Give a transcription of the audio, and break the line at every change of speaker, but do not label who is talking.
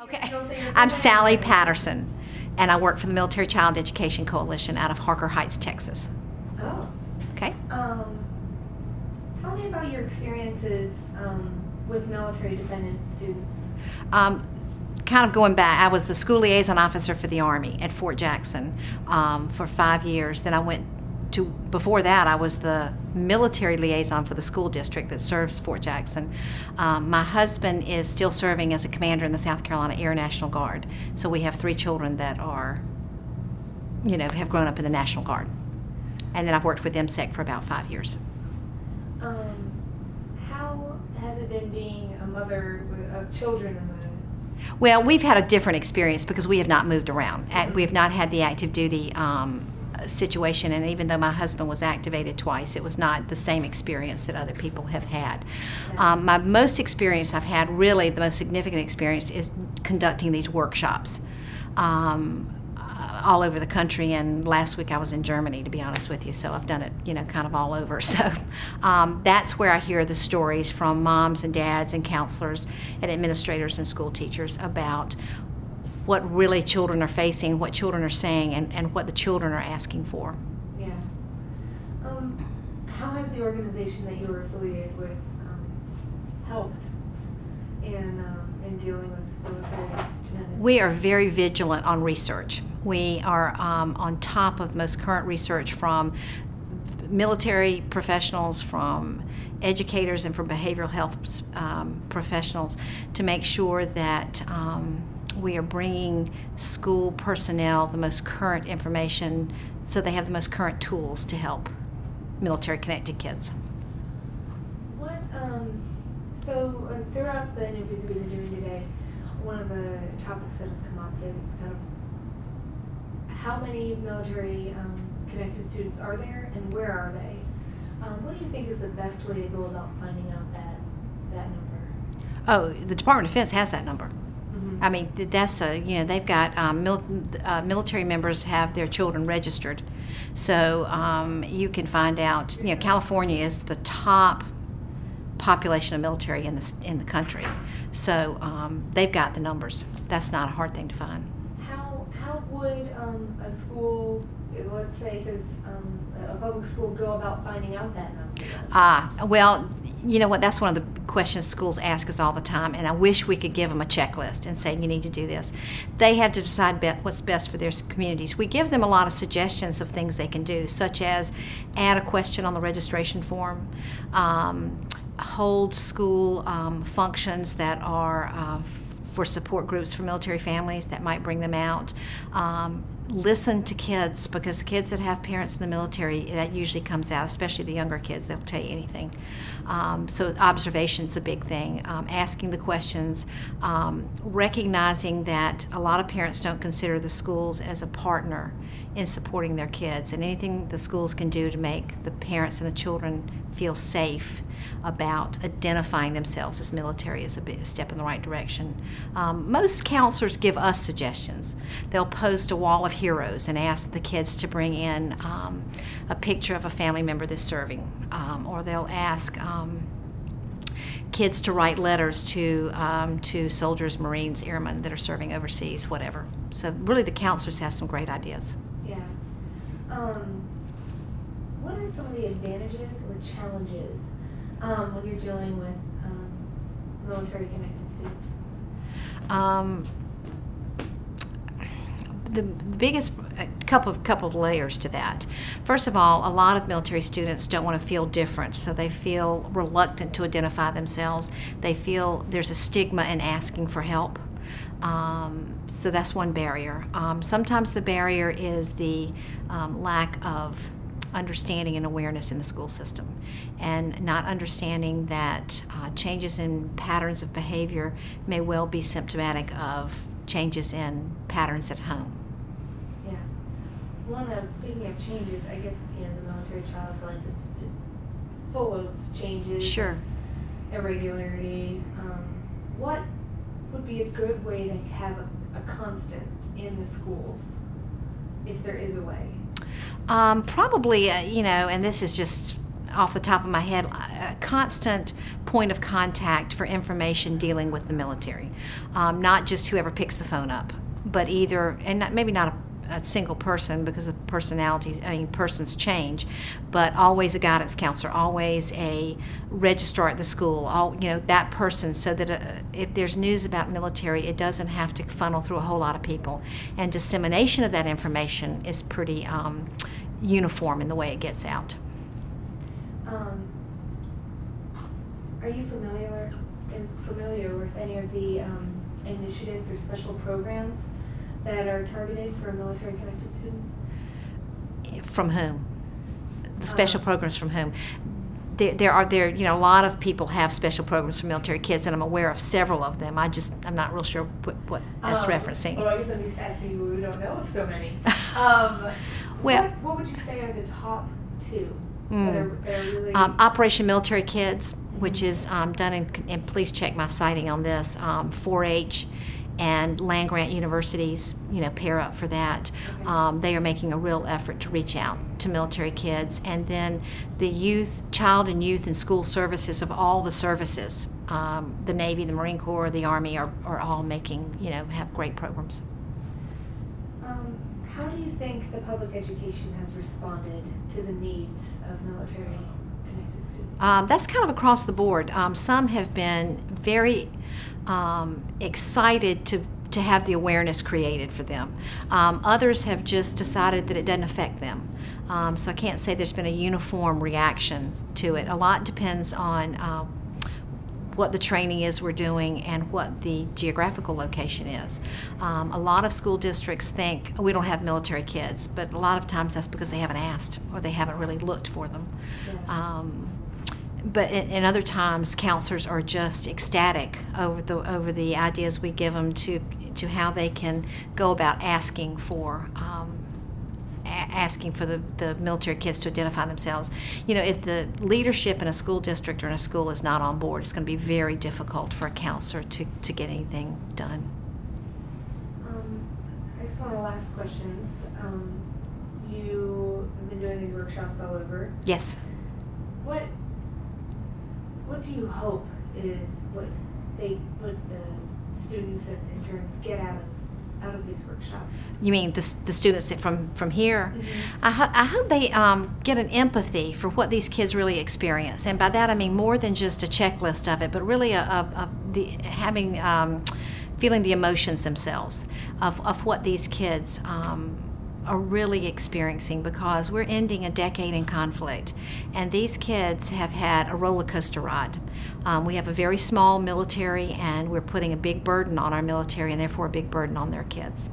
Okay, I'm Sally Patterson, and I work for the Military Child Education Coalition out of Harker Heights, Texas.
Oh.
Okay.
Tell me about your experiences with military dependent students.
Kind of going back, I was the school liaison officer for the Army at Fort Jackson for 5 years. Then I went to, before that, I was the military liaison for the school district that serves Fort Jackson. My husband is still serving as a commander in the South Carolina Air National Guard. So we have 3 children that are, have grown up in the National Guard. And then I've worked with MSEC for about 5 years.
How has it been being a mother of children in the...
Well, we've had a different experience because we have not moved around. We have not had the active duty situation, and even though my husband was activated twice, it was not the same experience that other people have had. My most experience I've had, really the most significant experience, is conducting these workshops all over the country, and last week I was in Germany, to be honest with you, so I've done it, kind of all over. So that's where I hear the stories from moms and dads and counselors and administrators and school teachers about what really children are facing, what children are saying, and what the children are asking for.
Yeah. How has the organization that you were affiliated with helped in dealing with military dependents?
We are very vigilant on research. We are on top of the most current research from military professionals, from educators, and from behavioral health professionals to make sure that we are bringing school personnel the most current information so they have the most current tools to help military-connected kids.
So throughout the interviews we've been doing today, one of the topics that has come up is kind of how many military-connected students are there and where are they? What do you think is the best way to go about finding out that number?
Oh, the Department of Defense has that number. I mean, that's they've got military members have their children registered, so you can find out. California is the top population of military in the country, so they've got the numbers. That's not a hard thing to find.
How would a school, let's say, because a public school, go about finding out that number?
Well, you know what, that's one of the questions schools ask us all the time, and I wish we could give them a checklist and say, you need to do this. They have to decide what's best for their communities. We give them a lot of suggestions of things they can do, such as add a question on the registration form, hold school functions that are for support groups for military families that might bring them out. Listen to kids, because the kids that have parents in the military, that usually comes out, especially the younger kids, they'll tell you anything. So observation's a big thing. Asking the questions, recognizing that a lot of parents don't consider the schools as a partner in supporting their kids, and anything the schools can do to make the parents and the children feel safe about identifying themselves as military is a big step in the right direction. Most counselors give us suggestions. They'll post a wall of heroes and ask the kids to bring in a picture of a family member that's serving, or they'll ask kids to write letters to soldiers, Marines, airmen that are serving overseas, whatever. So really the counselors have some great ideas.
Yeah. What are some of the advantages or challenges when you're dealing with military-connected students?
The biggest couple of layers to that. First of all, a lot of military students don't want to feel different, so they feel reluctant to identify themselves. They feel there's a stigma in asking for help. So that's one barrier. Sometimes the barrier is the lack of understanding and awareness in the school system, and not understanding that changes in patterns of behavior may well be symptomatic of changes in patterns at home.
Yeah. Speaking of changes, I guess the military child's life is full of changes.
Sure.
Irregularity. What would be a good way to have a constant in the schools, if there is a way?
Probably, and this is just off the top of my head, a constant point of contact for information dealing with the military. Not just whoever picks the phone up, but either, and maybe not a single person because of personalities, persons change, but always a guidance counselor, always a registrar at the school, that person, so that if there's news about military, it doesn't have to funnel through a whole lot of people. And dissemination of that information is pretty uniform in the way it gets out.
Are you familiar with any of the initiatives or special programs that are targeted for military-connected students?
From whom? The special programs from whom? There are a lot of people have special programs for military kids, and I'm aware of several of them. I'm not real sure what that's referencing.
Well, I guess I'm just asking you. We don't know of so many.
Well,
what would you say are the top two that are really?
Operation Military Kids, which is done and please check my citing on this. 4-H and land-grant universities, pair up for that. Okay. They are making a real effort to reach out to military kids. And then the child and youth and school services of all the services, the Navy, the Marine Corps, the Army are all making, have great programs.
How do you think the public education has responded to the needs of military-connected students?
That's kind of across the board. Some have been very excited to have the awareness created for them. Others have just decided that it doesn't affect them. So I can't say there's been a uniform reaction to it. A lot depends on what the training is we're doing and what the geographical location is. A lot of school districts think, we don't have military kids, but a lot of times that's because they haven't asked or they haven't really looked for them. Yeah. But in other times, counselors are just ecstatic over the ideas we give them to how they can go about asking for the military kids to identify themselves. If the leadership in a school district or in a school is not on board, it's going to be very difficult for a counselor to get anything done.
I just want to ask questions. You have been doing these workshops all over.
Yes.
What do you hope is what the students and interns get out of these workshops? You mean the
students from here? Mm-hmm. I hope they get an empathy for what these kids really experience, and by that I mean more than just a checklist of it, but really feeling the emotions themselves of what these kids are really experiencing, because we're ending a decade in conflict, and these kids have had a roller coaster ride. We have a very small military, and we're putting a big burden on our military and therefore a big burden on their kids.